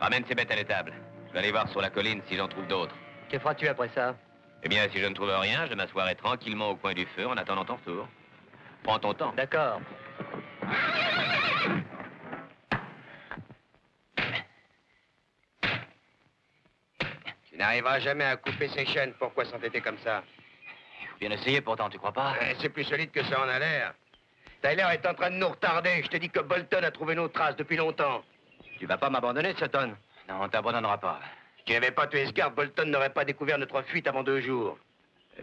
Ramène ces bêtes à l'étable. Je vais aller voir sur la colline si j'en trouve d'autres. Que feras-tu après ça? Eh bien, si je ne trouve rien, je m'assoirai tranquillement au coin du feu en attendant ton retour. Prends ton temps. D'accord. Tu n'arriveras jamais à couper ces chaînes. Pourquoi s'entêter comme ça? Bien essayé pourtant, tu crois pas? C'est plus solide que ça en a l'air. Tyler est en train de nous retarder. Je te dis que Bolton a trouvé nos traces depuis longtemps. Tu vas pas m'abandonner, Sutton? Non, on t'abandonnera pas. Si tu n'avais pas tué ce garde, Bolton n'aurait pas découvert notre fuite avant 2 jours.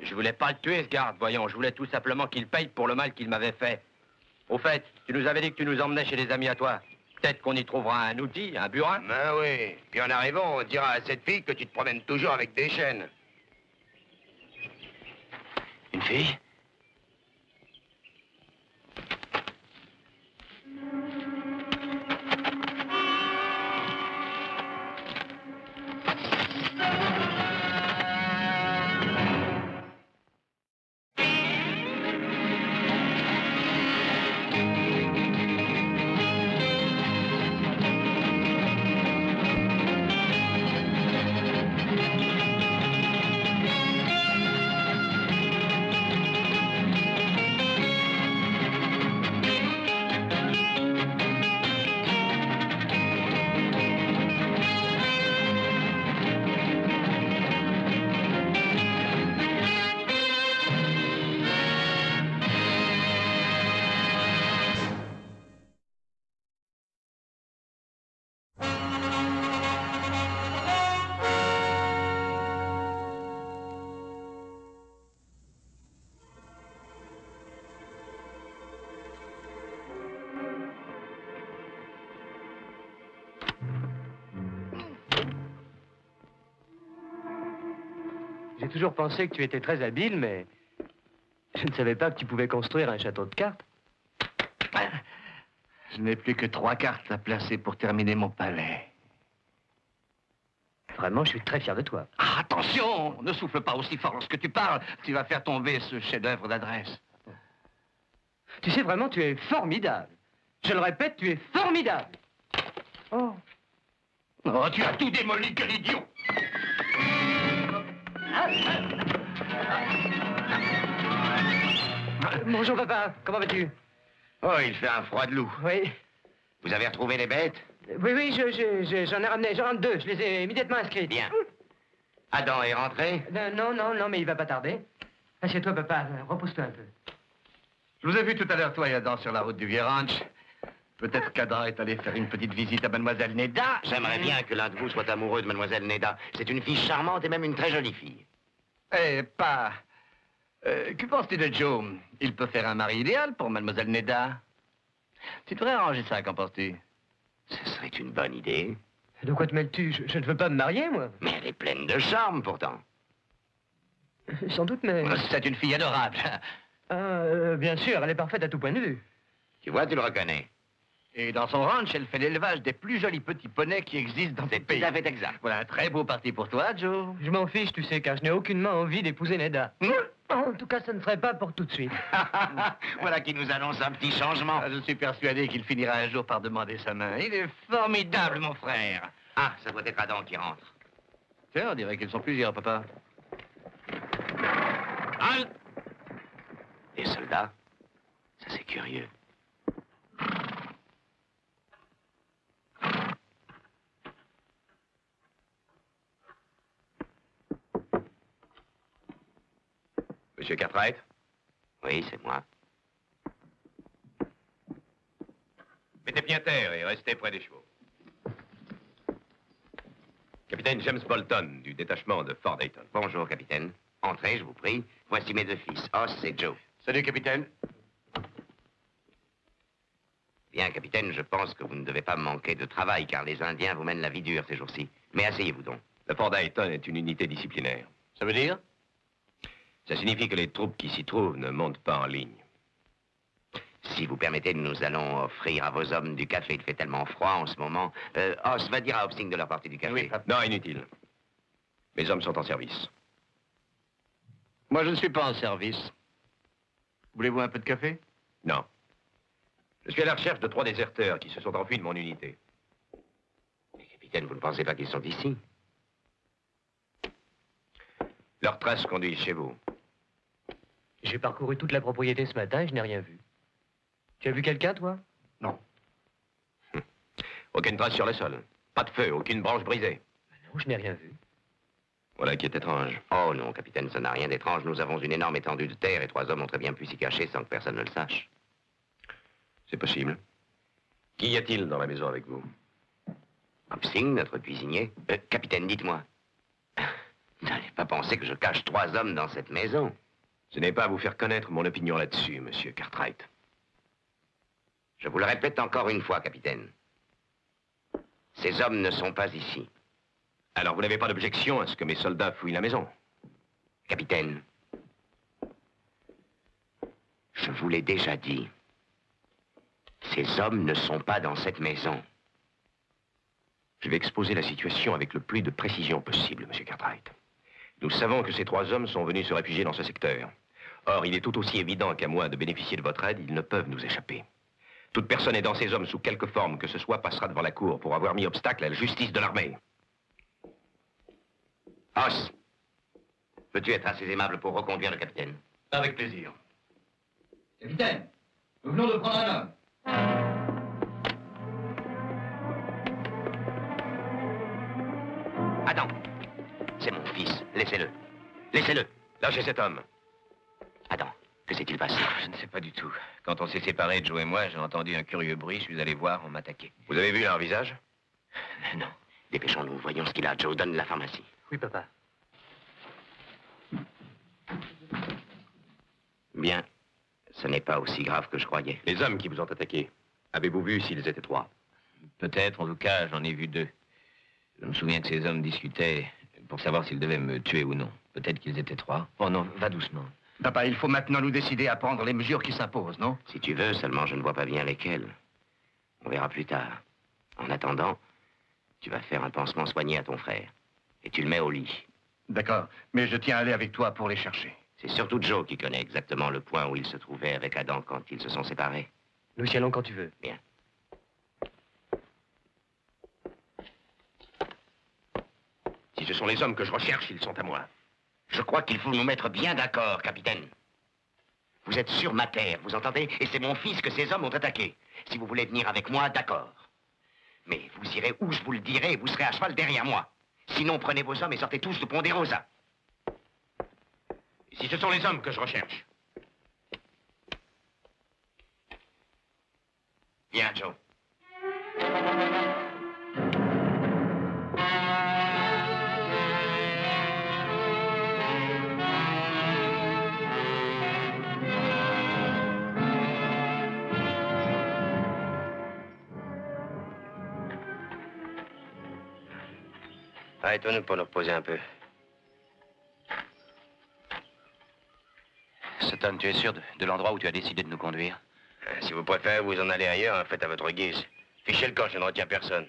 Je voulais pas le tuer, ce garde, voyons. Je voulais tout simplement qu'il paye pour le mal qu'il m'avait fait. Au fait, tu nous avais dit que tu nous emmenais chez des amis à toi. Peut-être qu'on y trouvera un outil, un burin. Ben oui. Puis en arrivant, on dira à cette fille que tu te promènes toujours avec des chaînes. Une fille? J'ai toujours pensé que tu étais très habile, mais je ne savais pas que tu pouvais construire un château de cartes. Je n'ai plus que 3 cartes à placer pour terminer mon palais. Vraiment, je suis très fier de toi. Ah, attention! Ne souffle pas aussi fort lorsque tu parles. Tu vas faire tomber ce chef-d'œuvre d'adresse. Tu sais, vraiment, tu es formidable. Je le répète, tu es formidable. Oh. Oh, tu as tout démoli, quel idiot! Bonjour, papa. Comment vas-tu? Oh, il fait un froid de loup. Oui. Vous avez retrouvé les bêtes? Oui, j'en ai ramené. J'en ai 2. Je les ai immédiatement inscrites. Bien. Adam est rentré? Non, mais il va pas tarder. Assieds-toi, papa. Repose-toi un peu. Je vous ai vu tout à l'heure, toi et Adam, sur la route du Vieux Ranch. Peut-être qu'Adam est allé faire une petite visite à Mademoiselle Neda. J'aimerais bien que l'un de vous soit amoureux de Mademoiselle Neda. C'est une fille charmante et même une très jolie fille. Eh, pas... que penses-tu de Joe? Il peut faire un mari idéal pour Mademoiselle Neda. Tu devrais arranger ça, qu'en penses-tu? Ce serait une bonne idée. De quoi te mêles-tu? Je ne veux pas me marier, moi. Mais elle est pleine de charme, pourtant. Sans doute, mais... C'est une fille adorable. Bien sûr, elle est parfaite à tout point de vue. Tu vois, tu le reconnais. Et dans son ranch, elle fait l'élevage des plus jolis petits poneys qui existent dans ce C'est pays. tout à fait exact. Voilà un très beau parti pour toi, Joe. Je m'en fiche, tu sais, car je n'ai aucunement envie d'épouser Neda. En tout cas, ce ne serait pas pour tout de suite. Voilà qui nous annonce un petit changement. Ah, je suis persuadé qu'il finira un jour par demander sa main. Il est formidable, mon frère. Ah, ça doit être Adam qui rentre. Tiens, on dirait qu'ils sont plusieurs, papa. Halt! Des soldats? Ça, c'est curieux. Monsieur Cartwright? Oui, c'est moi. Mettez pied à terre et restez près des chevaux. Capitaine James Bolton, du détachement de Fort Dayton. Bonjour, capitaine. Entrez, je vous prie. Voici mes 2 fils, Os et Joe. Salut, capitaine. Bien, capitaine, je pense que vous ne devez pas manquer de travail, car les Indiens vous mènent la vie dure ces jours-ci. Mais asseyez-vous donc. Le Fort Dayton est une unité disciplinaire. Ça veut dire? Ça signifie que les troupes qui s'y trouvent ne montent pas en ligne. Si vous permettez, nous allons offrir à vos hommes du café. Il fait tellement froid en ce moment. Os, va dire à Hobsing de leur porter du café. Oui, papa. Non, inutile. Mes hommes sont en service. Moi, je ne suis pas en service. Voulez-vous un peu de café? Non. Je suis à la recherche de 3 déserteurs qui se sont enfuis de mon unité. Mais, capitaine, vous ne pensez pas qu'ils sont ici? Leurs traces conduisent chez vous. J'ai parcouru toute la propriété ce matin et je n'ai rien vu. Tu as vu quelqu'un, toi? Non. Aucune trace sur le sol. Pas de feu, aucune branche brisée. Non, je n'ai rien vu. Voilà qui est étrange. Oh non, capitaine, ça n'a rien d'étrange. Nous avons une énorme étendue de terre et 3 hommes ont très bien pu s'y cacher sans que personne ne le sache. C'est possible. Qu'y y a-t-il dans la maison avec vous? Hopsing, notre cuisinier. Capitaine, dites-moi. Vous n'allez pas penser que je cache 3 hommes dans cette maison? Ce n'est pas à vous faire connaître mon opinion là-dessus, monsieur Cartwright. Je vous le répète encore une fois, capitaine. Ces hommes ne sont pas ici. Alors vous n'avez pas d'objection à ce que mes soldats fouillent la maison? Capitaine, je vous l'ai déjà dit. Ces hommes ne sont pas dans cette maison. Je vais exposer la situation avec le plus de précision possible, monsieur Cartwright. Nous savons que ces 3 hommes sont venus se réfugier dans ce secteur. Or, il est tout aussi évident qu'à moins de bénéficier de votre aide, ils ne peuvent nous échapper. Toute personne aidant ces hommes sous quelque forme que ce soit passera devant la cour pour avoir mis obstacle à la justice de l'armée. Os, peux-tu être assez aimable pour reconduire le capitaine? Avec plaisir. Capitaine, nous venons de prendre un homme. Attends. C'est mon fils. Laissez-le. Laissez-le. Lâchez cet homme. Attends. Que s'est-il passé? Je ne sais pas du tout. Quand on s'est séparés, Joe et moi, j'ai entendu un curieux bruit, je suis allé voir, on m'attaquait. Vous avez vu leur visage? Non. Dépêchons-nous. Voyons ce qu'il a. Joe, donne la pharmacie. Oui, papa. Bien. Ce n'est pas aussi grave que je croyais. Les hommes qui vous ont attaqué, avez-vous vu s'ils étaient 3? Peut-être, en tout cas, j'en ai vu 2. Je me souviens que ces hommes discutaient pour savoir s'ils devaient me tuer ou non. Peut-être qu'ils étaient 3. Oh non, va doucement. Papa, il faut maintenant nous décider à prendre les mesures qui s'imposent, non? Si tu veux, seulement je ne vois pas bien lesquelles. On verra plus tard. En attendant, tu vas faire un pansement soigné à ton frère. Et tu le mets au lit. D'accord, mais je tiens à aller avec toi pour les chercher. C'est surtout Joe qui connaît exactement le point où il se trouvait avec Adam quand ils se sont séparés. Nous y allons quand tu veux. Bien. Si ce sont les hommes que je recherche, ils sont à moi. Je crois qu'il faut nous mettre bien d'accord, capitaine. Vous êtes sur ma terre, vous entendez? Et c'est mon fils que ces hommes ont attaqué. Si vous voulez venir avec moi, d'accord. Mais vous irez où je vous le dirai et vous serez à cheval derrière moi. Sinon, prenez vos hommes et sortez tous de Ponderosa. Si ce sont les hommes que je recherche. Bien, Joe. Arrêtons-nous pour nous reposer un peu. Sutton, tu es sûr de l'endroit où tu as décidé de nous conduire? Si vous préférez vous en aller ailleurs, hein, faites à votre guise. Fichez le camp, je ne retiens personne.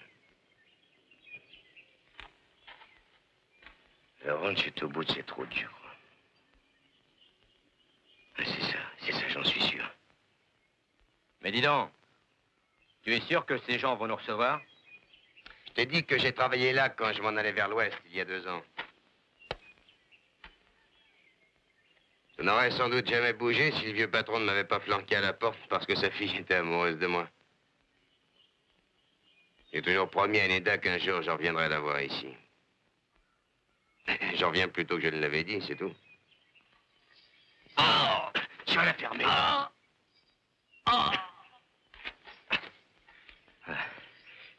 La ronde, c'est au bout, c'est trop dur. C'est ça, j'en suis sûr. Mais dis donc, tu es sûr que ces gens vont nous recevoir? Je t'ai dit que j'ai travaillé là quand je m'en allais vers l'ouest, il y a 2 ans. Je n'aurais sans doute jamais bougé si le vieux patron ne m'avait pas flanqué à la porte parce que sa fille était amoureuse de moi. J'ai toujours promis à Neda qu'un jour je reviendrai la voir ici. J'en reviens plus tôt que je ne l'avais dit, c'est tout. Oh, tu vas la fermer.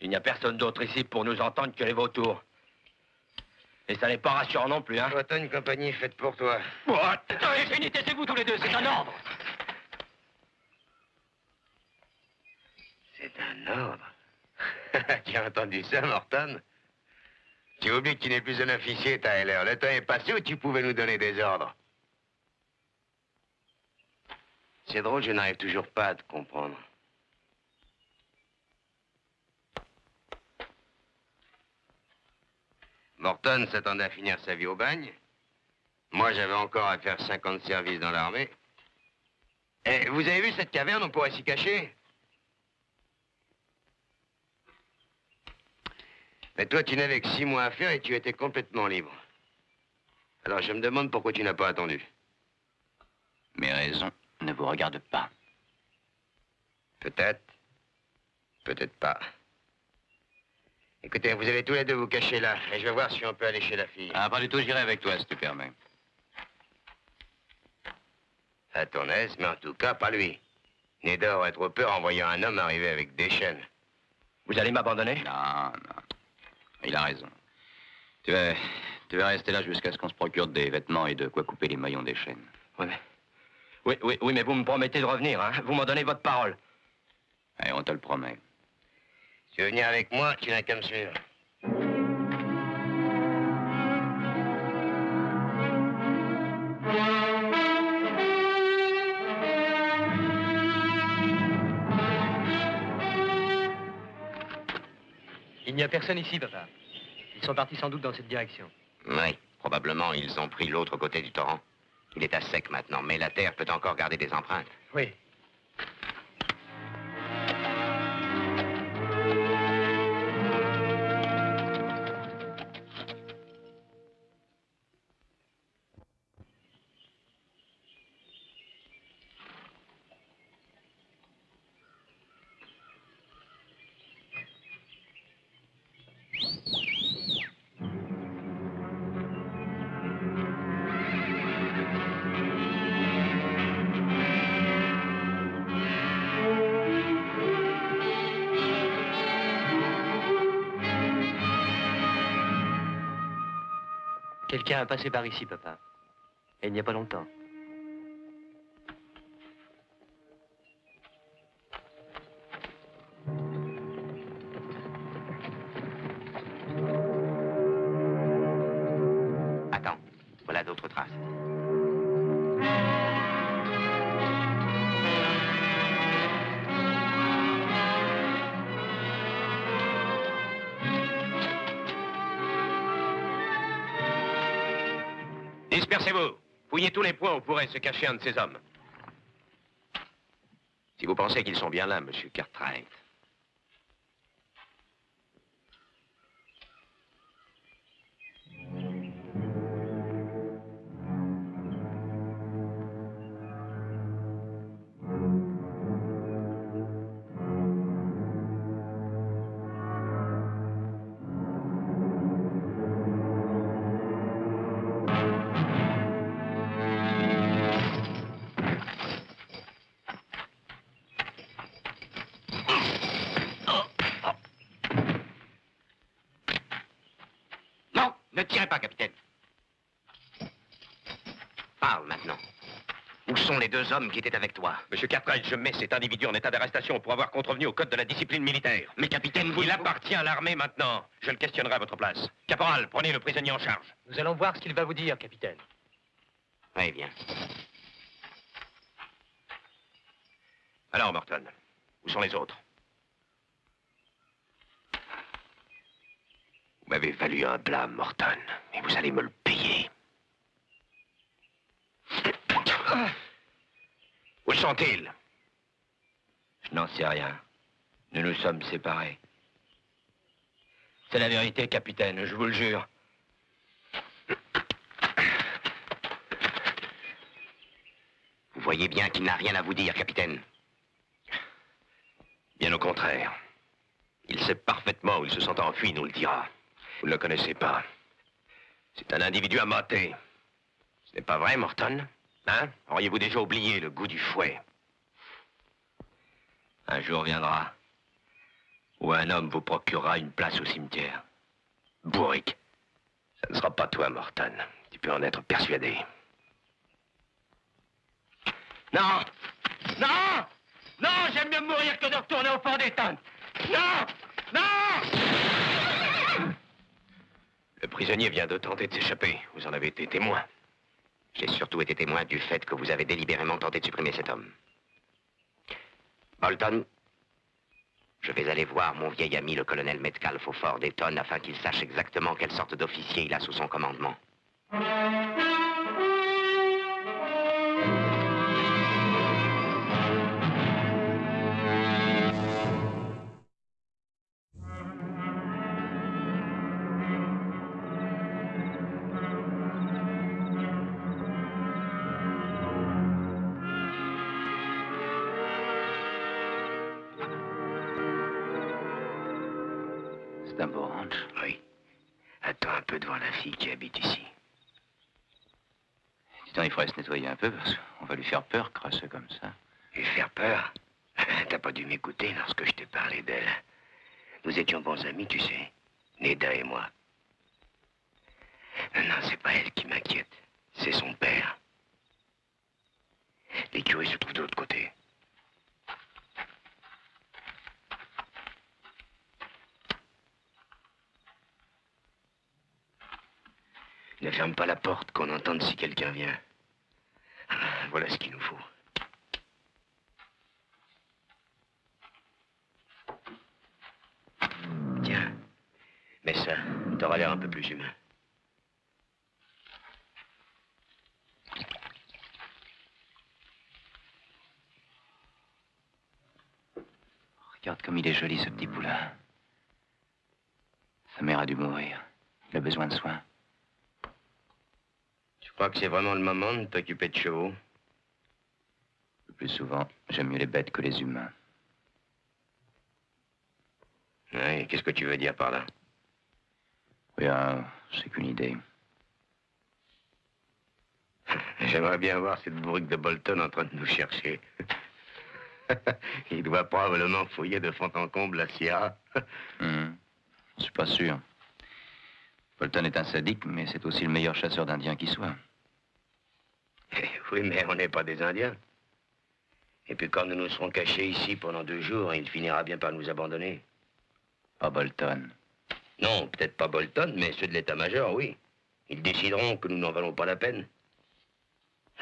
Il n'y a personne d'autre ici pour nous entendre que les vautours. Et ça n'est pas rassurant non plus, hein? Toi, t'as une compagnie faite pour toi. What? Allez, fini, taisez-vous tous les deux, c'est un ordre. C'est un ordre. Tu as entendu ça, Morton? Tu oublies que tu n'es plus un officier, Tyler. Le temps est passé où tu pouvais nous donner des ordres. C'est drôle, je n'arrive toujours pas à te comprendre. Morton s'attendait à finir sa vie au bagne. Moi, j'avais encore à faire 50 services dans l'armée. Et vous avez vu cette caverne, on pourrait s'y cacher? Mais toi, tu n'avais que 6 mois à faire et tu étais complètement libre. Alors je me demande pourquoi tu n'as pas attendu. Mes raisons ne vous regardent pas. Peut-être. Peut-être pas. Écoutez, vous allez tous les deux vous cacher là, et je vais voir si on peut aller chez la fille. Ah, pas du tout, j'irai avec toi, si tu permets. À ton aise, mais en tout cas, pas lui. Neda aurait trop peur en voyant un homme arriver avec des chaînes. Vous allez m'abandonner? Non, non. Il a raison. Tu vas rester là jusqu'à ce qu'on se procure des vêtements et de quoi couper les maillons des chaînes. Oui, mais... Oui, mais vous me promettez de revenir, hein? Vous m'en donnez votre parole. Allez, on te le promet. Si tu veux venir avec moi, tu n'as qu'à me suivre. Il n'y a personne ici, papa. Ils sont partis sans doute dans cette direction. Oui, probablement, ils ont pris l'autre côté du torrent. Il est à sec maintenant, mais la terre peut encore garder des empreintes. Oui. Quelqu'un a passé par ici, papa. Et il n'y a pas longtemps. Attends, voilà d'autres traces. Dispersez-vous. Fouillez tous les points où pourrait se cacher un de ces hommes. Si vous pensez qu'ils sont bien là, monsieur Cartwright. Non, ne tirez pas, capitaine. Parle maintenant. Où sont les 2 hommes qui étaient avec toi? Monsieur Cartwright, je mets cet individu en état d'arrestation pour avoir contrevenu au code de la discipline militaire. Mais capitaine, vous... Il appartient à l'armée maintenant. Je le questionnerai à votre place. Caporal, prenez le prisonnier en charge. Nous allons voir ce qu'il va vous dire, capitaine. Oui, bien. Alors, Morton, où sont les autres? Vous m'avez valu un blâme, Morton, et vous allez me le payer. Où sont-ils? Je n'en sais rien. Nous nous sommes séparés. C'est la vérité, capitaine, je vous le jure. Vous voyez bien qu'il n'a rien à vous dire, capitaine. Bien au contraire. Il sait parfaitement où il se sent enfui, nous le dira. Vous ne le connaissez pas. C'est un individu amaté. Ce n'est pas vrai, Morton? Hein? Auriez-vous déjà oublié le goût du fouet? Un jour viendra où un homme vous procurera une place au cimetière. Bourrique. Ça ne sera pas toi, Morton. Tu peux en être persuadé. Non! Non! Non! J'aime mieux mourir que de retourner au fond des tonnes! Non! Non! Le prisonnier vient de tenter de s'échapper. Vous en avez été témoin. J'ai surtout été témoin du fait que vous avez délibérément tenté de supprimer cet homme. Bolton, je vais aller voir mon vieil ami, le colonel Metcalf, au fort d'Eton, afin qu'il sache exactement quelle sorte d'officier il a sous son commandement. peu devant la fille qui habite ici. Dis donc, il faudrait se nettoyer un peu parce qu'on va lui faire peur, crasseux comme ça. Lui faire peur? T'as pas dû m'écouter lorsque je t'ai parlé d'elle. Nous étions bons amis, tu sais. Neda et moi. Non, c'est pas elle qui m'inquiète. C'est son père. L'écurie se trouve de l'autre côté. Ne ferme pas la porte, qu'on entende si quelqu'un vient. Voilà ce qu'il nous faut. Tiens, mets ça. T'auras l'air un peu plus humain. Regarde comme il est joli, ce petit poulain. Sa mère a dû mourir. Il a besoin de soins. Tu crois que c'est vraiment le moment de t'occuper de chevaux? Le plus souvent, j'aime mieux les bêtes que les humains. Oui, qu'est-ce que tu veux dire par là? Rien, c'est qu'une idée. J'aimerais bien voir cette bourrique de Bolton en train de nous chercher. Il doit probablement fouiller de fond en comble la Sierra. Je suis pas sûr. Bolton est un sadique, mais c'est aussi le meilleur chasseur d'Indiens qui soit. Oui, mais on n'est pas des Indiens. Et puis quand nous nous serons cachés ici pendant 2 jours, il finira bien par nous abandonner. Pas Bolton. Non, peut-être pas Bolton, mais ceux de l'état-major, oui. Ils décideront que nous n'en valons pas la peine.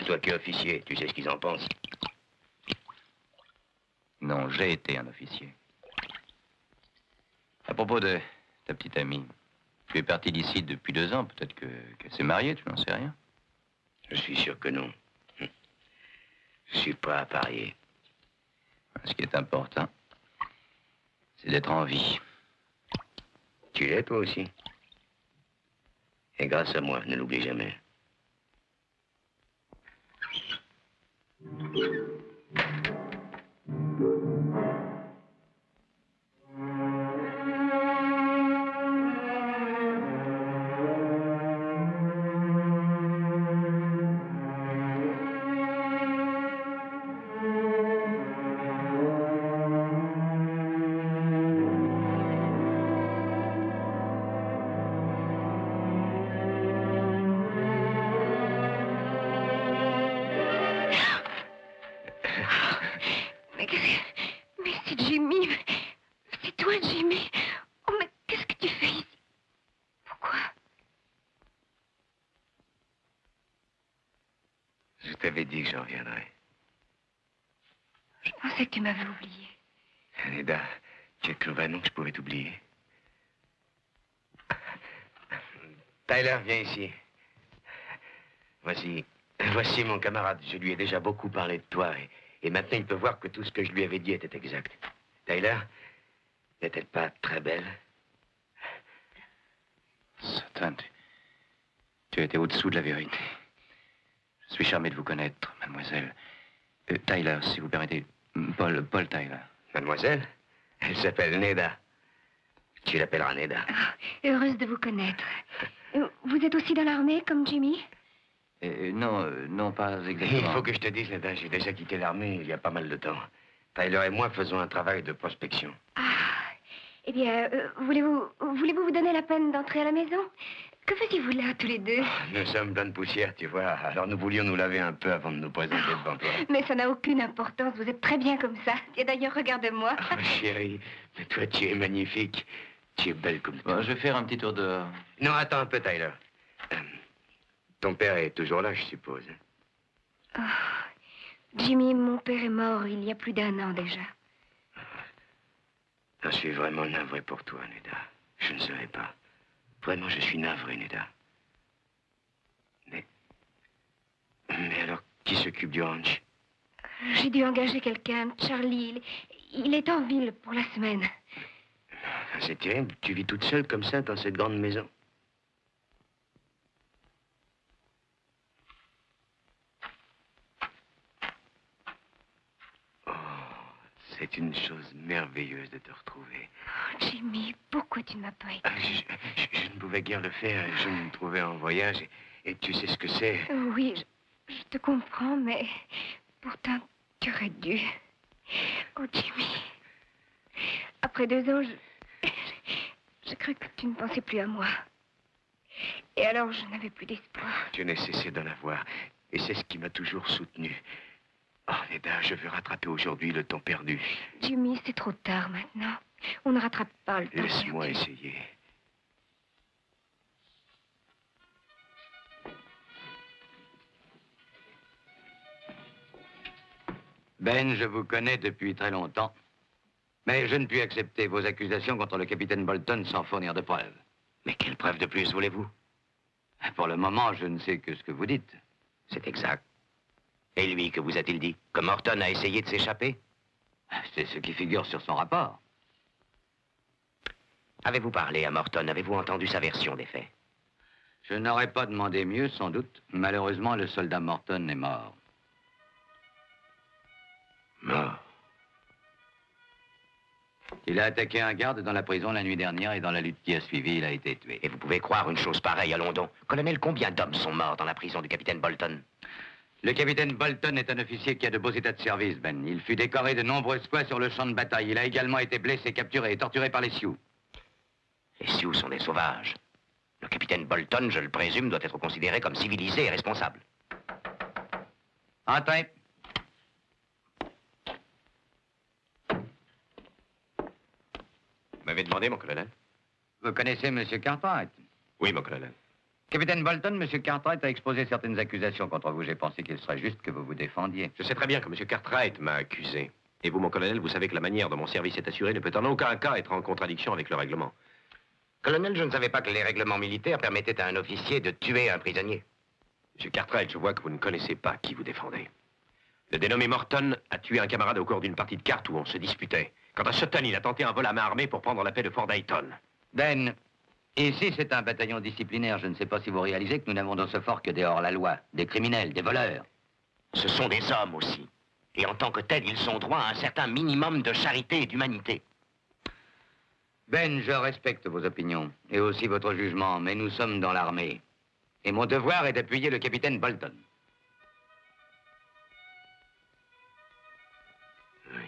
Toi qui es officier, tu sais ce qu'ils en pensent. Non, j'ai été un officier. À propos de ta petite amie, tu es parti d'ici depuis 2 ans. Peut-être qu'elle s'est mariée, tu n'en sais rien. Je suis sûr que non. Je suis pas à parier. Ce qui est important, c'est d'être en vie. Tu l'es, toi aussi. Et grâce à moi, ne l'oublie jamais. Mais c'est Jimmy. C'est toi, Jimmy. Oh, mais qu'est-ce que tu fais ici? Pourquoi? Je t'avais dit que j'en reviendrais. Je pensais que tu m'avais oublié. Neda, tu as cru vraiment que je pouvais t'oublier. Tyler, viens ici. Voici mon camarade. Je lui ai déjà beaucoup parlé de toi et maintenant il peut voir que tout ce que je lui avais dit était exact. Tyler, n'est-elle pas très belle? Satan, tu as été au-dessous de la vérité. Je suis charmé de vous connaître, mademoiselle. Tyler, si vous permettez. Paul Tyler. Mademoiselle, elle s'appelle Neda. Tu l'appelleras Neda. Ah, heureuse de vous connaître. Vous êtes aussi dans l'armée, comme Jimmy? Non, pas Il exactement. faut que je te dise, Neda, j'ai déjà quitté l'armée il y a pas mal de temps. Tyler et moi faisons un travail de prospection. Ah, eh bien, voulez-vous vous donner la peine d'entrer à la maison? Que faisiez-vous là, tous les deux? Nous sommes plein de poussière, tu vois. Alors nous voulions nous laver un peu avant de nous présenter devant toi. Mais ça n'a aucune importance, vous êtes très bien comme ça. Et d'ailleurs, regarde-moi. Oh, chérie, mais toi, tu es magnifique. Tu es belle comme toi. Bon, je vais faire un petit tour dehors. Non, attends un peu, Tyler. Ton père est toujours là, je suppose. Oh, Jimmy, mon père est mort il y a plus d'1 an déjà. Je suis vraiment navré pour toi, Neda. Je ne savais pas. Vraiment, je suis navré, Neda. Mais alors, qui s'occupe du ranch? J'ai dû engager quelqu'un, Charlie. Il est en ville pour la semaine. C'est terrible. Tu vis toute seule comme ça dans cette grande maison. Oh, C'est une chose merveilleuse de te retrouver. Oh, Jimmy, pourquoi tu ne m'as pas Ah, écrit? je ne pouvais guère le faire. Je me trouvais en voyage et tu sais ce que c'est. Oui, je te comprends, mais pourtant, tu aurais dû. Oh, Jimmy. Après 2 ans, j'ai cru que tu ne pensais plus à moi. Et alors, je n'avais plus d'espoir. Je n'ai cessé d'en avoir. Et c'est ce qui m'a toujours soutenu. Oh, Neda, je veux rattraper aujourd'hui le temps perdu. Jimmy, c'est trop tard maintenant. On ne rattrape pas le temps. Laisse-moi perdu. essayer. Ben, je vous connais depuis très longtemps. Mais je ne puis accepter vos accusations contre le capitaine Bolton sans fournir de preuves. Mais quelle preuve de plus voulez-vous? Pour le moment, je ne sais que ce que vous dites. C'est exact. Et lui, que vous a-t-il dit? Que Morton a essayé de s'échapper? C'est ce qui figure sur son rapport. Avez-vous parlé à Morton? Avez-vous entendu sa version des faits? Je n'aurais pas demandé mieux, sans doute. Malheureusement, le soldat Morton est mort. Mort. Il a attaqué un garde dans la prison la nuit dernière et dans la lutte qui a suivi, il a été tué. Et vous pouvez croire une chose pareille à London? Colonel, combien d'hommes sont morts dans la prison du capitaine Bolton? Le capitaine Bolton est un officier qui a de beaux états de service, Ben. Il fut décoré de nombreuses fois sur le champ de bataille. Il a également été blessé, capturé et torturé par les Sioux. Les Sioux sont des sauvages. Le capitaine Bolton, je le présume, doit être considéré comme civilisé et responsable. Entrez. Vous m'avez demandé, mon colonel? Vous connaissez M. Cartwright? Oui, mon colonel. Capitaine Bolton, M. Cartwright a exposé certaines accusations contre vous. J'ai pensé qu'il serait juste que vous vous défendiez. Je sais très bien que M. Cartwright m'a accusé. Et vous, mon colonel, vous savez que la manière dont mon service est assuré ne peut en aucun cas être en contradiction avec le règlement. Colonel, je ne savais pas que les règlements militaires permettaient à un officier de tuer un prisonnier. M. Cartwright, je vois que vous ne connaissez pas qui vous défendez. Le dénommé Morton a tué un camarade au cours d'une partie de cartes où on se disputait. Quant à Sutton, il a tenté un vol à main armée pour prendre la paix de Fort Dayton. Ben, ici, c'est un bataillon disciplinaire. Je ne sais pas si vous réalisez que nous n'avons dans ce fort que des hors-la-loi, des criminels, des voleurs. Ce sont des hommes aussi. Et en tant que tels, ils ont droit à un certain minimum de charité et d'humanité. Ben, je respecte vos opinions et aussi votre jugement, mais nous sommes dans l'armée. Et mon devoir est d'appuyer le capitaine Bolton. Oui.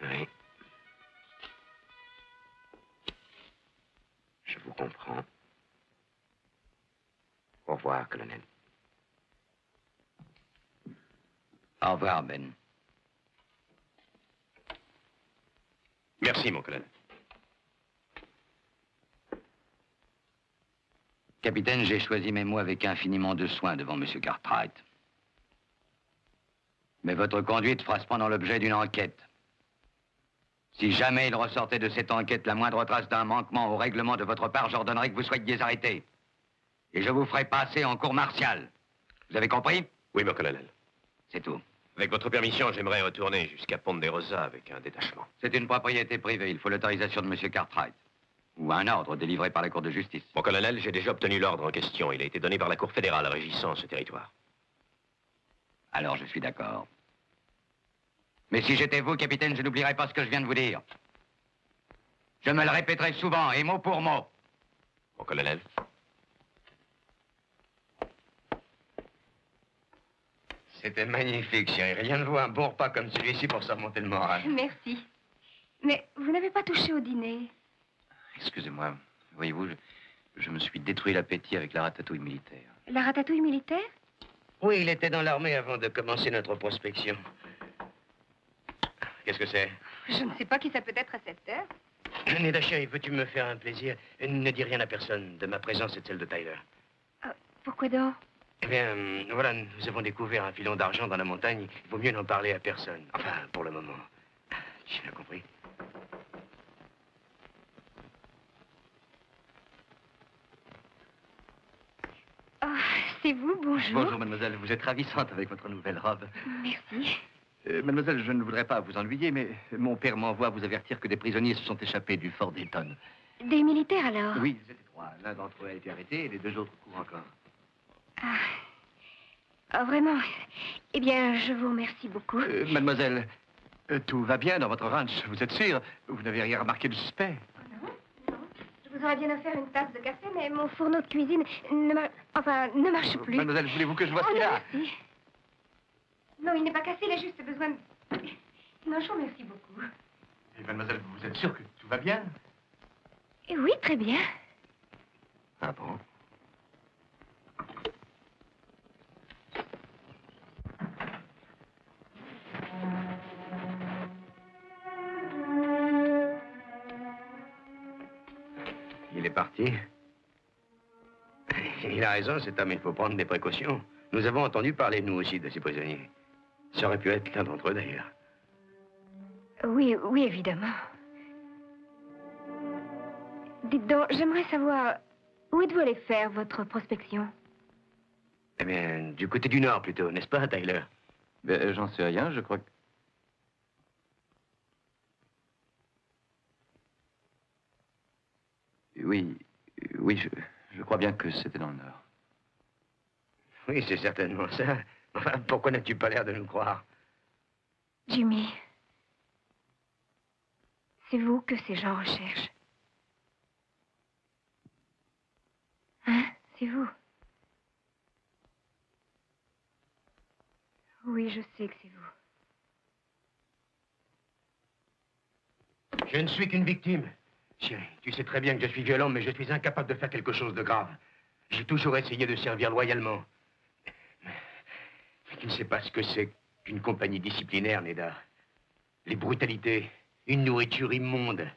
Oui. Je vous comprends. Au revoir, colonel. Au revoir, Ben. Merci, mon colonel. Capitaine, j'ai choisi mes mots avec infiniment de soin devant M. Cartwright. Mais votre conduite fera cependant l'objet d'une enquête. Si jamais il ressortait de cette enquête la moindre trace d'un manquement au règlement de votre part, j'ordonnerai que vous soyez arrêté. Et je vous ferai passer en cour martiale. Vous avez compris? Oui, mon colonel. C'est tout. Avec votre permission, j'aimerais retourner jusqu'à Ponderosa avec un détachement. C'est une propriété privée. Il faut l'autorisation de M. Cartwright. Ou un ordre délivré par la Cour de justice. Mon colonel, j'ai déjà obtenu l'ordre en question. Il a été donné par la Cour fédérale régissant ce territoire. Alors je suis d'accord. Mais si j'étais vous, capitaine, je n'oublierais pas ce que je viens de vous dire. Je me le répéterai souvent, et mot pour mot. Mon colonel. C'était magnifique, chérie. Rien ne vaut un bon repas comme celui-ci pour se remonter le moral. Merci. Mais vous n'avez pas touché au dîner. Excusez-moi. Voyez-vous, je me suis détruit l'appétit avec la ratatouille militaire. La ratatouille militaire? Oui, il était dans l'armée avant de commencer notre prospection. Qu'est-ce que c'est? Je ne sais pas qui ça peut être à cette heure. Neda, chérie, veux-tu me faire un plaisir? Ne dis rien à personne de ma présence et de celle de Tyler. Pourquoi donc? Eh bien, voilà, nous avons découvert un filon d'argent dans la montagne. Il vaut mieux n'en parler à personne. Enfin, pour le moment. Tu l'as compris? Oh, c'est vous, bonjour. Bonjour, mademoiselle. Vous êtes ravissante avec votre nouvelle robe. Merci. Mademoiselle, je ne voudrais pas vous ennuyer, mais mon père m'envoie vous avertir que des prisonniers se sont échappés du fort Dayton. Des militaires, alors? Oui, ils étaient 3. L'un d'entre eux a été arrêté et les 2 autres courent encore. Ah. Ah, vraiment? Eh bien, je vous remercie beaucoup. Mademoiselle, tout va bien dans votre ranch, vous êtes sûre? Vous n'avez rien remarqué de suspect? Je vous aurais bien offert une tasse de café, mais mon fourneau de cuisine ne marche plus. Mademoiselle, voulez-vous que je vois ce qu'il a? Merci. Non, il n'est pas cassé, il a juste besoin de... Non, je vous remercie beaucoup. Et mademoiselle, vous êtes sûre que tout va bien? Et oui, très bien. Ah bon? Il est parti. Il a raison, cet homme, il faut prendre des précautions. Nous avons entendu parler, nous aussi, de ces prisonniers. Ça aurait pu être l'un d'entre eux, d'ailleurs. Oui, oui, évidemment. Dites donc, j'aimerais savoir... Où êtes-vous allé faire votre prospection? Eh bien, du côté du nord, plutôt, n'est-ce pas, Tyler? Ben, j'en sais rien, je crois que... Oui, je crois bien que c'était dans le Nord. Oui, c'est certainement ça. Enfin, pourquoi n'as-tu pas l'air de nous croire? Jimmy, c'est vous que ces gens recherchent. Hein? C'est vous? Oui, je sais que c'est vous. Je ne suis qu'une victime. Chérie, tu sais très bien que je suis violent, mais je suis incapable de faire quelque chose de grave. J'ai toujours essayé de servir loyalement. Mais tu ne sais pas ce que c'est qu'une compagnie disciplinaire, Neda. Les brutalités, une nourriture immonde.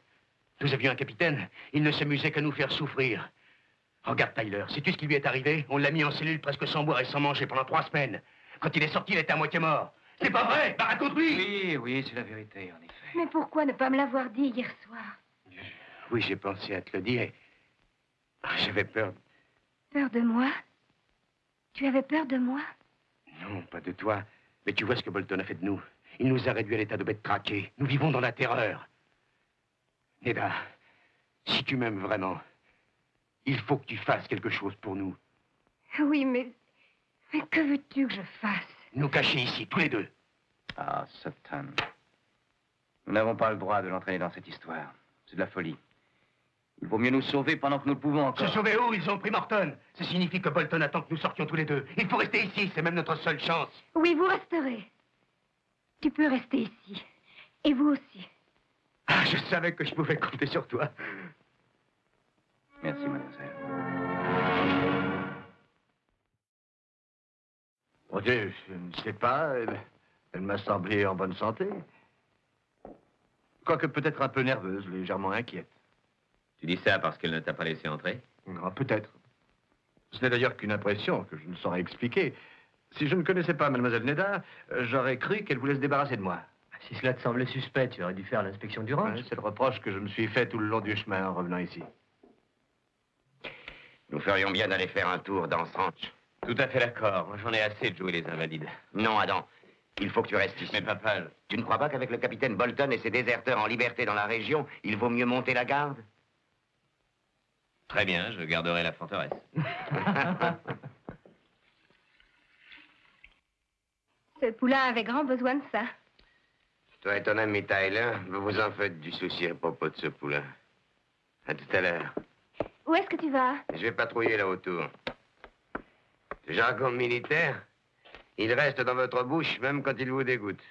Nous avions un capitaine, il ne s'amusait qu'à nous faire souffrir. Regarde Tyler, sais-tu ce qui lui est arrivé? On l'a mis en cellule presque sans boire et sans manger pendant 3 semaines. Quand il est sorti, il était à moitié mort. C'est pas vrai? Bah, raconte-lui! Oui, c'est la vérité, en effet. Mais pourquoi ne pas me l'avoir dit hier soir? Oui, j'ai pensé à te le dire. J'avais peur. Peur de moi? Tu avais peur de moi? Non, pas de toi. Mais tu vois ce que Bolton a fait de nous. Il nous a réduits à l'état de bêtes traquées. Nous vivons dans la terreur. Neda, si tu m'aimes vraiment, il faut que tu fasses quelque chose pour nous. Oui, mais que veux-tu que je fasse? Nous cacher ici, tous les deux. Ah, Satan. Nous n'avons pas le droit de l'entraîner dans cette histoire. C'est de la folie. Il vaut mieux nous sauver pendant que nous le pouvons encore. Se sauver où? Ils ont pris Morton. Ça signifie que Bolton attend que nous sortions tous les deux. Il faut rester ici, c'est même notre seule chance. Oui, vous resterez. Tu peux rester ici. Et vous aussi. Ah, je savais que je pouvais compter sur toi. Merci, mademoiselle. Mon Dieu, je ne sais pas. Elle m'a semblé en bonne santé. Quoique peut-être un peu nerveuse, légèrement inquiète. Tu dis ça parce qu'elle ne t'a pas laissé entrer? Ah, peut-être. Ce n'est d'ailleurs qu'une impression que je ne saurais expliquer. Si je ne connaissais pas Mademoiselle Neda, j'aurais cru qu'elle voulait se débarrasser de moi. Si cela te semblait suspect, tu aurais dû faire l'inspection du ranch. Ouais, c'est le reproche que je me suis fait tout le long du chemin en revenant ici. Nous ferions bien d'aller faire un tour dans ce ranch. Tout à fait d'accord. J'en ai assez de jouer les invalides. Non, Adam. Il faut que tu restes ici. Mais papa, Tu ne crois pas qu'avec le capitaine Bolton et ses déserteurs en liberté dans la région, il vaut mieux monter la garde? très bien, je garderai la forteresse. Ce poulain avait grand besoin de ça. Toi et ton ami Tyler, vous vous en faites du souci à propos de ce poulain. À tout à l'heure. Où est-ce que tu vas? Je vais patrouiller là autour. Ce jargon militaire, il reste dans votre bouche même quand il vous dégoûte.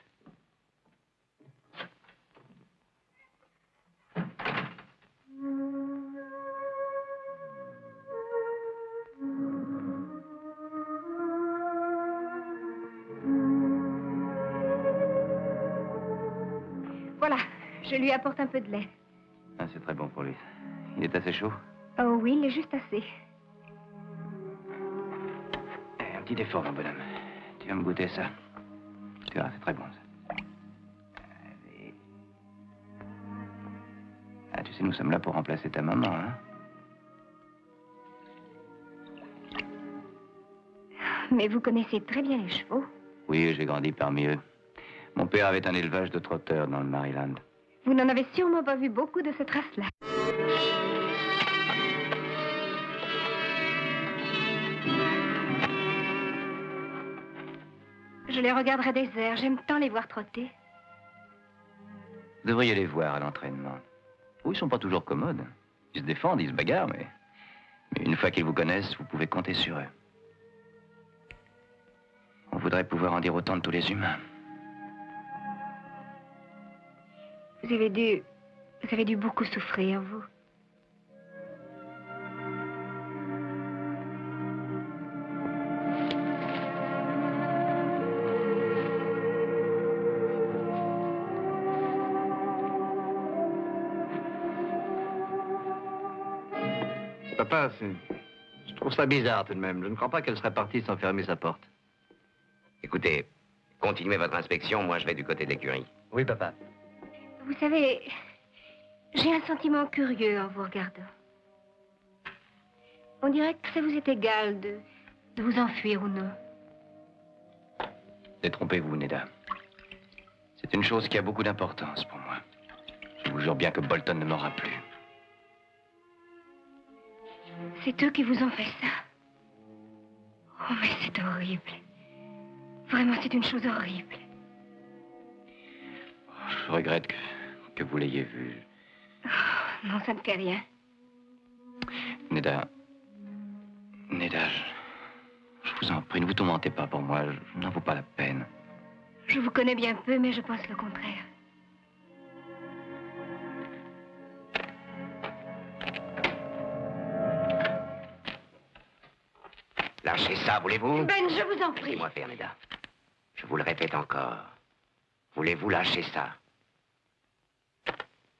Voilà, je lui apporte un peu de lait. Ah, c'est très bon pour lui. Il est assez chaud? Oh oui, il est juste assez. Un petit effort, mon bonhomme. Tu vas me goûter ça. Tu verras, c'est très bon, ça. Allez. Ah, tu sais, nous sommes là pour remplacer ta maman, hein? Mais vous connaissez très bien les chevaux. Oui, j'ai grandi parmi eux. Mon père avait un élevage de trotteurs dans le Maryland. Vous n'en avez sûrement pas vu beaucoup de cette race-là. je les regarderai des airs. J'aime tant les voir trotter. Vous devriez les voir à l'entraînement. Oui, ils sont pas toujours commodes. Ils se défendent, ils se bagarrent, mais une fois qu'ils vous connaissent, vous pouvez compter sur eux. On voudrait pouvoir en dire autant de tous les humains. Vous avez dû beaucoup souffrir, vous. Papa, je trouve ça bizarre tout de même. Je ne crois pas qu'elle serait partie sans fermer sa porte. Écoutez, continuez votre inspection, moi je vais du côté de l'écurie. Oui, papa. Vous savez, j'ai un sentiment curieux en vous regardant. On dirait que ça vous est égal de vous enfuir ou non. Détrompez-vous, Neda. C'est une chose qui a beaucoup d'importance pour moi. Je vous jure bien que Bolton ne m'aura plus. C'est eux qui vous ont fait ça. Oh, mais c'est horrible. Vraiment, c'est une chose horrible. Je regrette que vous l'ayez vu. Oh, non, ça ne fait rien. Neda, je vous en prie, ne vous tourmentez pas pour moi. Je n'en vaut pas la peine. Je vous connais bien peu, mais je pense le contraire. Lâchez ça, voulez-vous? Ben, je vous en prie. Laissez-moi faire, Neda. Je vous le répète encore. Voulez-vous lâcher ça?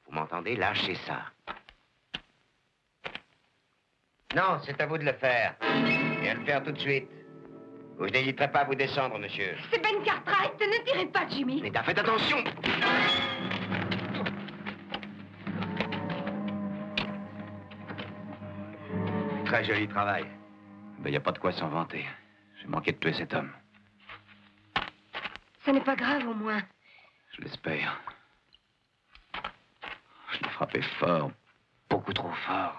Vous m'entendez? Lâchez ça. Non, c'est à vous de le faire. Et à le faire tout de suite. Ou je n'hésiterai pas à vous descendre, monsieur. C'est Ben Cartwright, ne tirez pas, Jimmy. Neda, faites attention! Très joli travail. Il n'y a pas de quoi s'en vanter. J'ai manqué de tuer cet homme. Ça n'est pas grave, au moins. Je l'espère. Je l'ai frappé fort. Beaucoup trop fort.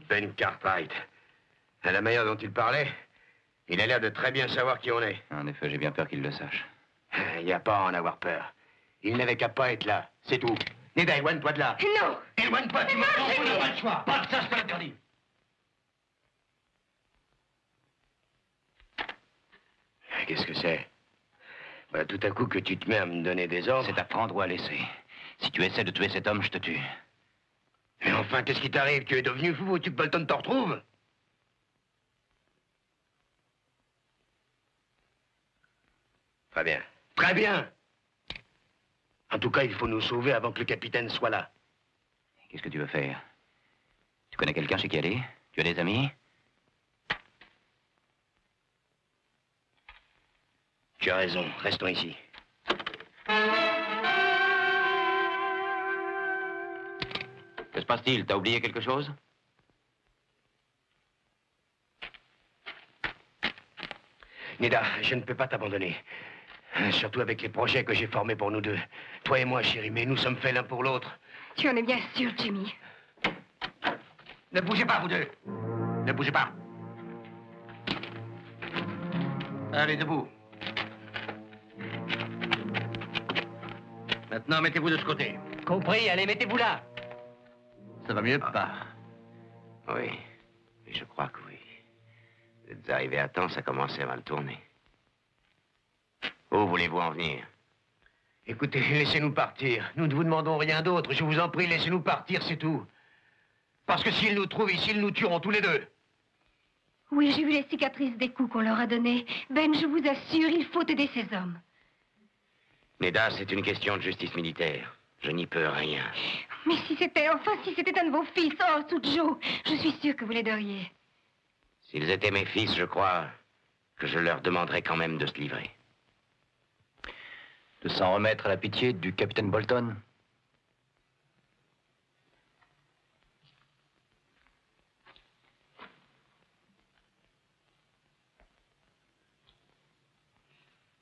Ben Cartwright. À la manière dont il parlait, il a l'air de très bien savoir qui on est. En effet, j'ai bien peur qu'il le sache. Il n'y a pas à en avoir peur. Il n'avait qu'à pas être là, c'est tout. Neda, éloigne-toi de là. Non. Éloigne-toi, tu m'entends? On n'a pas le choix. Pas que ça, je te l'interdis. Qu'est-ce que c'est? Bah, tout à coup que tu te mets à me donner des ordres. C'est à prendre ou à laisser. Si tu essaies de tuer cet homme, je te tue. Mais enfin, qu'est-ce qui t'arrive? Tu es devenu fou? Veux-tu que Bolton te retrouve? Très bien. Très bien! En tout cas, il faut nous sauver avant que le capitaine soit là. Qu'est-ce que tu veux faire? Tu connais quelqu'un chez qui aller? Tu as des amis? Tu as raison, restons ici. Que se passe-t-il? T'as oublié quelque chose? Neda, je ne peux pas t'abandonner. Surtout avec les projets que j'ai formés pour nous deux. Toi et moi, chérie, mais nous sommes faits l'un pour l'autre. Tu en es bien sûr, Jimmy. Ne bougez pas, vous deux. Ne bougez pas. Allez, debout. Maintenant, mettez-vous de ce côté. Compris, allez, mettez-vous là. Ça va mieux, papa? Oui, mais je crois que oui. Vous êtes arrivés à temps, ça commençait à mal tourner. Où voulez-vous en venir? Écoutez, laissez-nous partir. Nous ne vous demandons rien d'autre. Je vous en prie, laissez-nous partir, c'est tout. Parce que s'ils nous trouvent ici, ils nous tueront tous les deux. Oui, j'ai vu les cicatrices des coups qu'on leur a donnés. Ben, je vous assure, il faut aider ces hommes. Neda, c'est une question de justice militaire. Je n'y peux rien. Mais si c'était un de vos fils, oh, Sujo, je suis sûre que vous l'aideriez. S'ils étaient mes fils, je crois que je leur demanderais quand même de se livrer. De s'en remettre à la pitié du capitaine Bolton?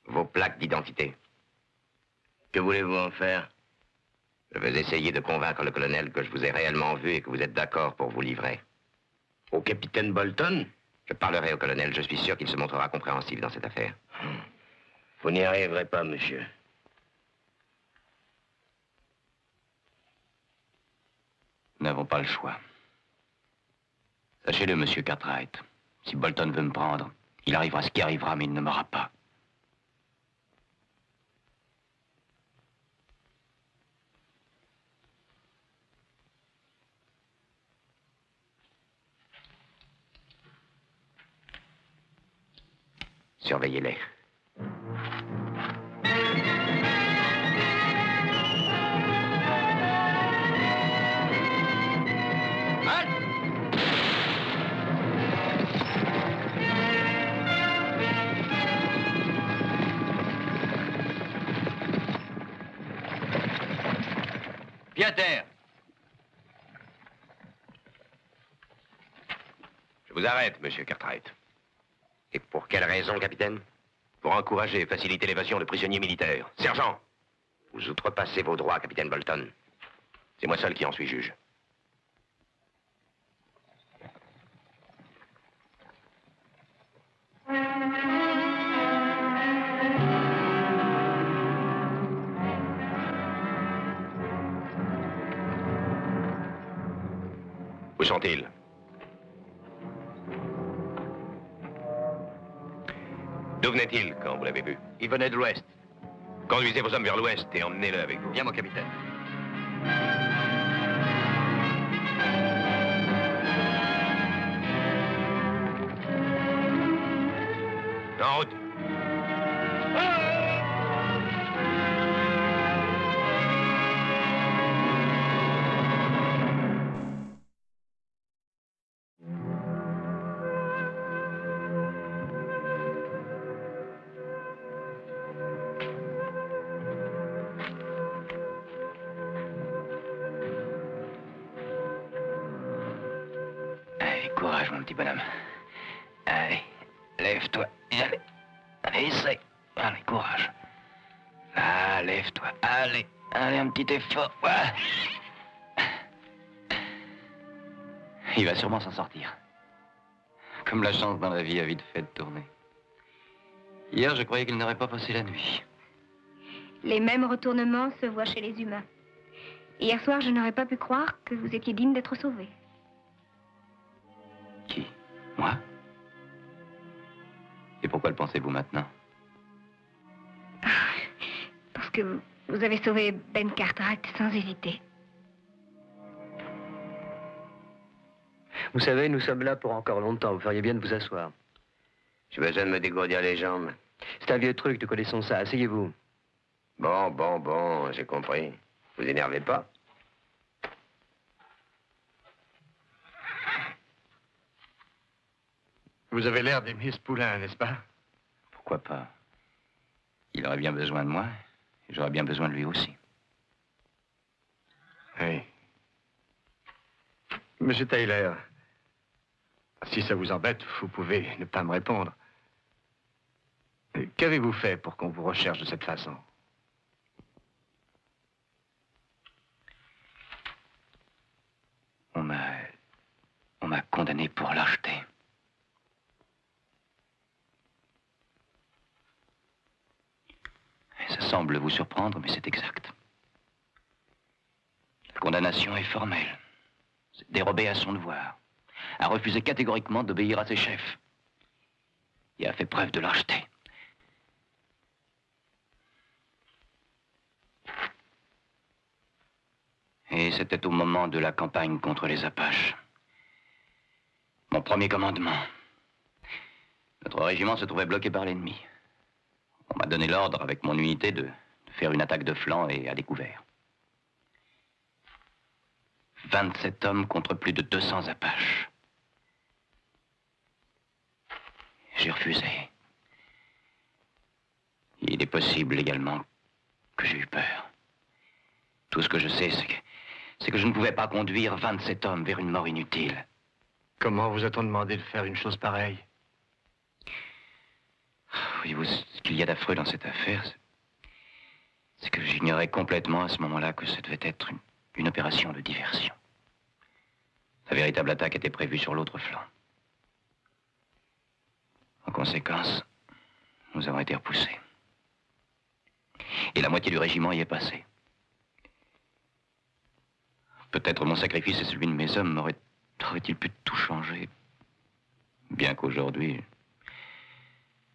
Vos plaques d'identité. Que voulez-vous en faire? Je vais essayer de convaincre le colonel que je vous ai réellement vu et que vous êtes d'accord pour vous livrer. Au capitaine Bolton? Je parlerai au colonel. Je suis sûr qu'il se montrera compréhensif dans cette affaire. Vous n'y arriverez pas, monsieur. Nous n'avons pas le choix. Sachez-le, monsieur Cartwright. Si Bolton veut me prendre, il arrivera ce qui arrivera, mais il ne m'aura pas. Surveillez-les. Pied à terre. Je vous arrête, monsieur Cartwright. Et pour quelle raison, capitaine? Pour encourager et faciliter l'évasion de prisonniers militaires. Sergent! Vous outrepassez vos droits, capitaine Bolton. C'est moi seul qui en suis juge. Où sont-ils? D'où venait-il quand vous l'avez vu? Il venait de l'ouest. Conduisez vos hommes vers l'ouest et emmenez-le avec vous. Bien, mon capitaine. En route! Allez, courage, mon petit bonhomme. Allez, lève-toi. Allez, allez, essaye. Allez, courage. Ah, lève-toi. Allez, allez, un petit effort. Voilà. Il va sûrement s'en sortir. Comme la chance dans la vie a vite fait de tourner. Hier, je croyais qu'il n'aurait pas passé la nuit. Les mêmes retournements se voient chez les humains. Hier soir, je n'aurais pas pu croire que vous étiez digne d'être sauvé. Qui? Moi? Et pourquoi le pensez-vous maintenant? Parce que vous avez sauvé Ben Cartwright sans hésiter. Vous savez, nous sommes là pour encore longtemps. Vous feriez bien de vous asseoir. J'ai besoin de me dégourdir les jambes. C'est un vieux truc, nous connaissons ça. Asseyez-vous. Bon, j'ai compris. Vous énervez pas. Vous avez l'air d'aimer ce poulain, n'est-ce pas? Pourquoi pas? Il aurait bien besoin de moi, et j'aurais bien besoin de lui aussi. Oui. Monsieur Taylor, si ça vous embête, vous pouvez ne pas me répondre. Qu'avez-vous fait pour qu'on vous recherche de cette façon? On m'a condamné pour lâcheté. Ça semble vous surprendre, mais c'est exact. La condamnation est formelle. C'est dérobé à son devoir. A refusé catégoriquement d'obéir à ses chefs. Et a fait preuve de lâcheté. Et c'était au moment de la campagne contre les Apaches. Mon premier commandement. Notre régiment se trouvait bloqué par l'ennemi. On m'a donné l'ordre, avec mon unité, de faire une attaque de flanc et à découvert. 27 hommes contre plus de 200 Apaches. J'ai refusé. Il est possible également que j'ai eu peur. Tout ce que je sais, c'est que je ne pouvais pas conduire 27 hommes vers une mort inutile. Comment vous a-t-on demandé de faire une chose pareille? Voyez-vous, ce qu'il y a d'affreux dans cette affaire, c'est que j'ignorais complètement à ce moment-là que ça devait être une opération de diversion. La véritable attaque était prévue sur l'autre flanc. En conséquence, nous avons été repoussés. Et la moitié du régiment y est passée. Peut-être mon sacrifice et celui de mes hommes aurait-il pu tout changer. Bien qu'aujourd'hui,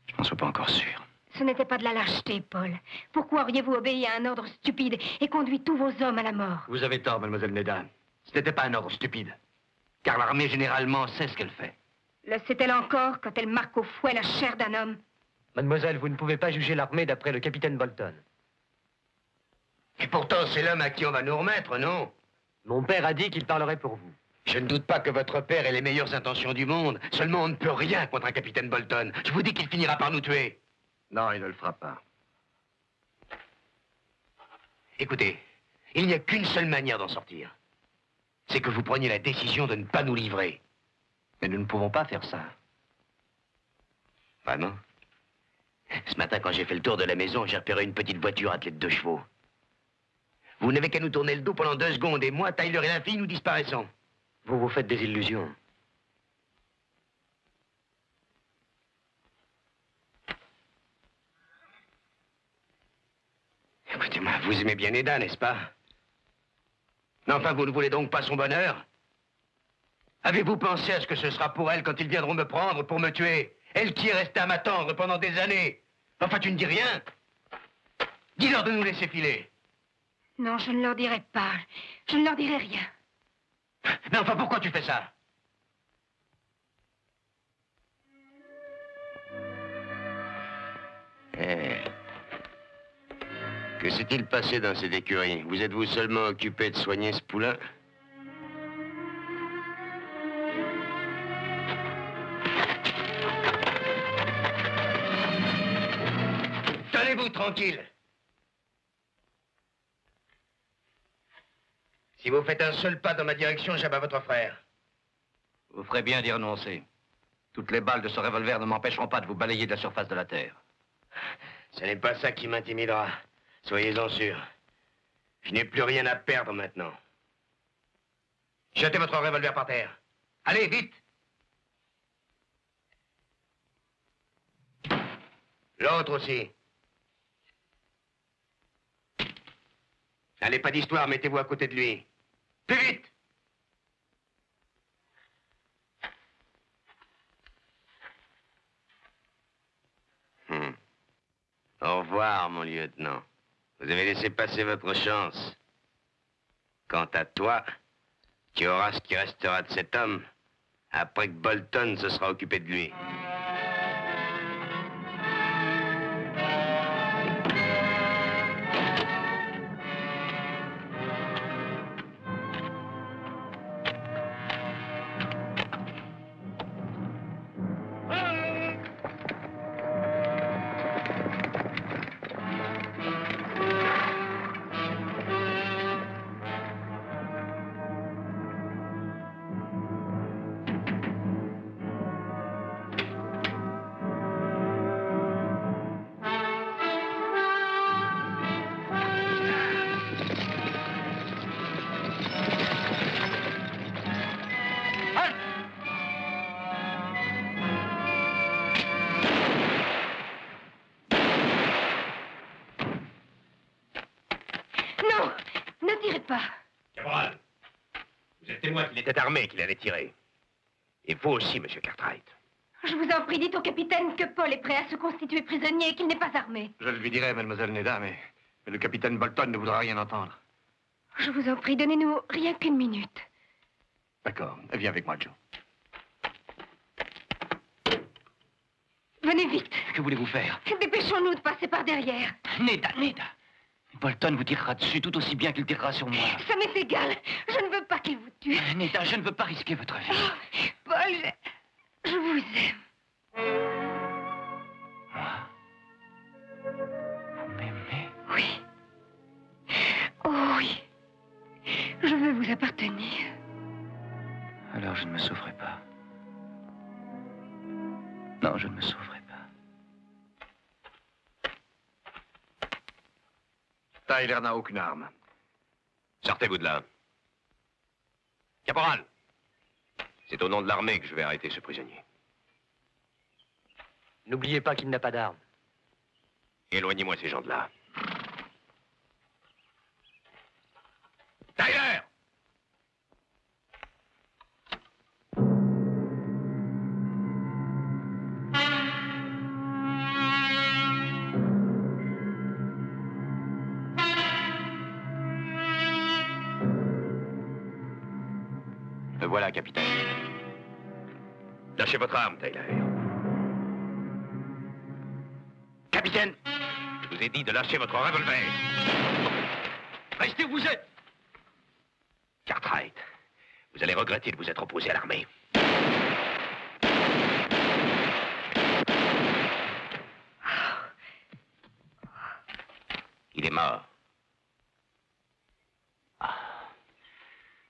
je n'en sois pas encore sûr. Ce n'était pas de la lâcheté, Paul. Pourquoi auriez-vous obéi à un ordre stupide et conduit tous vos hommes à la mort? Vous avez tort, mademoiselle Neda. Ce n'était pas un ordre stupide. Car l'armée, généralement, sait ce qu'elle fait. Le sait-elle encore quand elle marque au fouet la chair d'un homme? Mademoiselle, vous ne pouvez pas juger l'armée d'après le capitaine Bolton. Et pourtant, c'est l'homme à qui on va nous remettre, non? Mon père a dit qu'il parlerait pour vous. Je ne doute pas que votre père ait les meilleures intentions du monde. Seulement, on ne peut rien contre un capitaine Bolton. Je vous dis qu'il finira par nous tuer. Non, il ne le fera pas. Écoutez, il n'y a qu'une seule manière d'en sortir. C'est que vous preniez la décision de ne pas nous livrer. Mais nous ne pouvons pas faire ça. Vraiment? Ce matin, quand j'ai fait le tour de la maison, j'ai repéré une petite voiture attelée de 2 chevaux. Vous n'avez qu'à nous tourner le dos pendant 2 secondes, et moi, Tyler et la fille, nous disparaissons. Vous vous faites des illusions. Écoutez-moi, vous aimez bien Neda, n'est-ce pas? Mais enfin, vous ne voulez donc pas son bonheur? Avez-vous pensé à ce que ce sera pour elle quand ils viendront me prendre pour me tuer? Elle qui est restée à m'attendre pendant des années. Enfin, tu ne dis rien? Dis-leur de nous laisser filer. Non, je ne leur dirai pas. Je ne leur dirai rien. Mais enfin, pourquoi tu fais ça? Que s'est-il passé dans cette écurie? Vous êtes-vous seulement occupé de soigner ce poulain? Tenez-vous tranquille. Si vous faites un seul pas dans ma direction, j'abats votre frère. Vous ferez bien d'y renoncer. Toutes les balles de ce revolver ne m'empêcheront pas de vous balayer de la surface de la Terre. Ce n'est pas ça qui m'intimidera. Soyez-en sûrs. Je n'ai plus rien à perdre maintenant. Jetez votre revolver par terre. Allez, vite! L'autre aussi. Allez, pas d'histoire, mettez-vous à côté de lui. Plus vite! Au revoir, mon lieutenant. Vous avez laissé passer votre chance. Quant à toi, tu auras ce qui restera de cet homme après que Bolton se sera occupé de lui. Non! Ne tirez pas! Caporal, vous êtes témoin qu'il était armé, qu'il allait tirer. Et vous aussi, monsieur Cartwright. Je vous en prie, dites au capitaine que Paul est prêt à se constituer prisonnier et qu'il n'est pas armé. Je le lui dirai, mademoiselle Neda, mais le capitaine Bolton ne voudra rien entendre. Je vous en prie, donnez-nous rien qu'une minute. D'accord, viens avec moi, Joe. Venez vite. Que voulez-vous faire? Dépêchons-nous de passer par derrière. Neda! Bolton vous tirera dessus tout aussi bien qu'il tirera sur moi. Ça m'est égal. Je ne veux pas qu'il vous tue. Neda, je ne veux pas risquer votre vie. Oh, Paul, je vous aime. Moi? Vous m'aimez? Oui. Oh oui. Je veux vous appartenir. Alors je ne me souffrais pas. Non, je ne me souffrais pas. Tyler n'a aucune arme. Sortez-vous de là. Caporal, c'est au nom de l'armée que je vais arrêter ce prisonnier. N'oubliez pas qu'il n'a pas d'arme. Éloignez-moi ces gens de là. voilà, capitaine. Lâchez votre arme, Taylor. Capitaine! Je vous ai dit de lâcher votre revolver. Restez où vous êtes. Cartwright, vous allez regretter de vous être opposé à l'armée. Il est mort. Ah.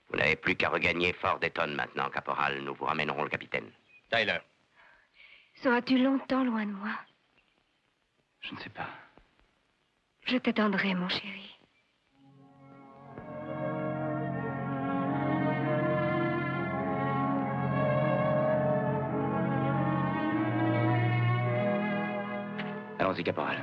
Vous n'avez plus qu'à regagner Fort Dayton maintenant, caporal. Nous vous ramènerons le capitaine. Tyler. Seras-tu longtemps loin de moi? Je ne sais pas. Je t'attendrai, mon chéri. Allons-y, caporal.